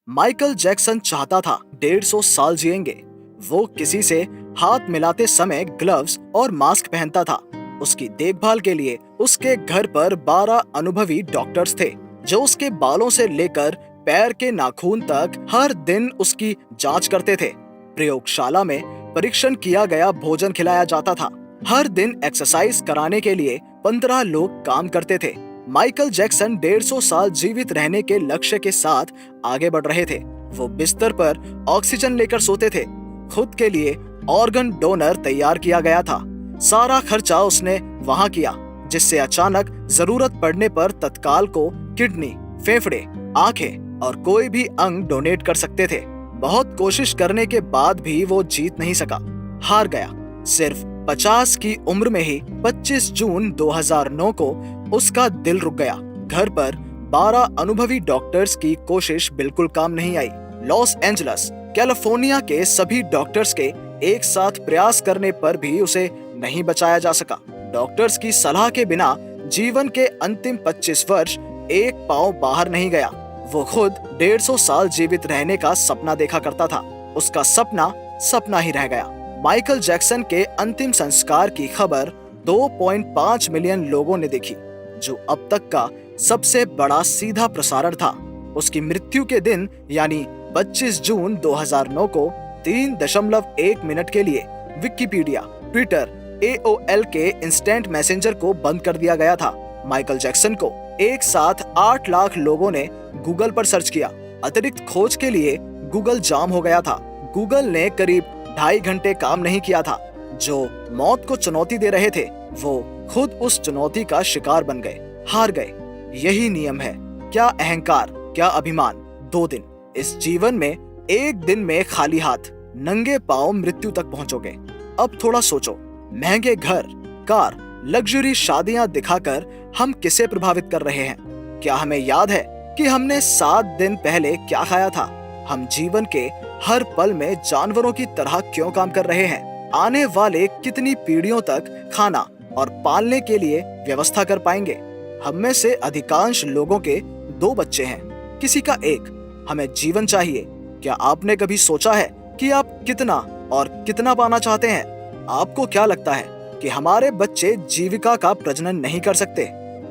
Michael Jackson चाहता था 150 साल जिएंगे। वो किसी से हाथ मिलाते समय ग्लव्स और मास्क पहनता था। उसकी देखभाल के लिए उसके घर पर 12 अनुभवी डॉक्टर्स थे, जो उसके बालों से लेकर पैर के नाखून तक हर दिन उसकी जांच करते थे। प्रयोगशाला में परीक्षण किया गया भोजन खिलाया जाता था। हर दिन एक्सरसाइज कराने के लिए 15 लोग काम करते थे। माइकल जैक्सन 150 साल जीवित रहने के लक्ष्य के साथ आगे बढ़ रहे थे। वो बिस्तर पर ऑक्सीजन लेकर सोते थे। खुद के लिए ऑर्गन डोनर तैयार किया गया था। सारा खर्चा उसने वहां किया, जिससे अचानक जरूरत पड़ने पर तत्काल को किडनी, फेफड़े, आंखें और कोई भी अंग डोनेट कर सकते थे। बहुत कोशिश करने के बाद भी वो जीत नहीं सका, हार गया। सिर्फ 50 की उम्र में ही 25 जून 2009 को उसका दिल रुक गया। घर पर 12 अनुभवी डॉक्टर्स की कोशिश बिल्कुल काम नहीं आई। लॉस एंजलस, कैलिफोर्निया के सभी डॉक्टर्स के एक साथ प्रयास करने पर भी उसे नहीं बचाया जा सका। डॉक्टर्स की सलाह के बिना जीवन के अंतिम 25 वर्ष एक पांव बाहर नहीं गया। वो खुद 150 साल जीवित रहने का सपना देखा करता था। उसका सपना सपना ही रह गया। माइकल जैक्सन के अंतिम संस्कार की खबर 2.5 मिलियन लोगों ने देखी, जो अब तक का सबसे बड़ा सीधा प्रसारण था। उसकी मृत्यु के दिन यानी 25 जून 2009 को 3.1 मिनट के लिए विकिपीडिया, ट्विटर, AOL के इंस्टेंट मैसेंजर को बंद कर दिया गया था। माइकल जैक्सन को एक साथ 8 लाख लोगों ने गूगल पर सर्च किया। अतिरिक्त खोज के लिए गूगल जाम हो गया था। गूगल ने करीब 2.5 घंटे काम नहीं किया था। जो मौत को चुनौती दे रहे थे, वो खुद उस चुनौती का शिकार बन गए, हार गए। यही नियम है। क्या अहंकार, क्या अभिमान। 2 दिन। इस जीवन में एक दिन में खाली हाथ, नंगे पांव मृत्यु तक पहुंचोगे। अब थोड़ा सोचो, महंगे घर, कार, लग्जरी शादियां दिखाकर हम किसे प्रभावित कर रहे हैं? क्या हमें याद है कि हमने 7 दिन पहले क्या खाया था? हम जीवन के हर पल में जानवरों की तरह क्यों काम कर रहे हैं? आने वाले कितनी पीढ़ियों तक खाना और पालने के लिए व्यवस्था कर पाएंगे? हम में से अधिकांश लोगों के 2 बच्चे हैं, किसी का 1। हमें जीवन चाहिए। क्या आपने कभी सोचा है कि आप कितना और कितना पाना चाहते हैं? आपको क्या लगता है कि हमारे बच्चे जीविका का प्रजनन नहीं कर सकते?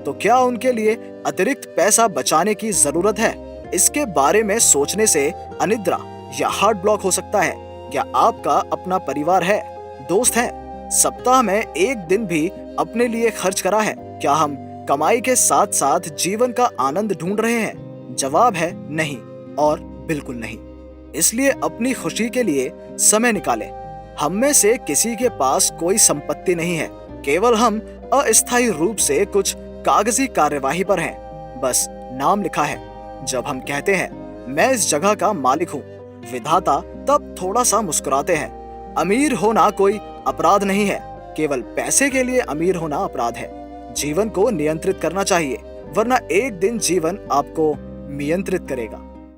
तो क्या उनके लिए अतिरिक्त पैसा बचाने की जरूरत है? इसके बारे में सोचने से अनिद्रा या हार्ट ब्लॉक हो सकता है। क्या आपका अपना परिवार है, दोस्त हैं? सप्ताह में एक दिन भी अपने लिए खर्च करा है? क्या हम कमाई के साथ साथ जीवन का आनंद ढूंढ रहे हैं? जवाब है नहीं और बिल्कुल नहीं। इसलिए अपनी खुशी के लिए समय निकालें। हम में से किसी के पास कोई संपत्ति नहीं है, केवल हम अस्थायी रूप से कुछ कागजी कार्यवाही पर हैं। बस नाम लिखा है। जब हम कहते हैं मैं इस जगह का मालिक हूँ, विधाता तब थोड़ा सा मुस्कुराते हैं। अमीर होना कोई अपराध नहीं है, केवल पैसे के लिए अमीर होना अपराध है। जीवन को नियंत्रित करना चाहिए, वरना एक दिन जीवन आपको नियंत्रित करेगा।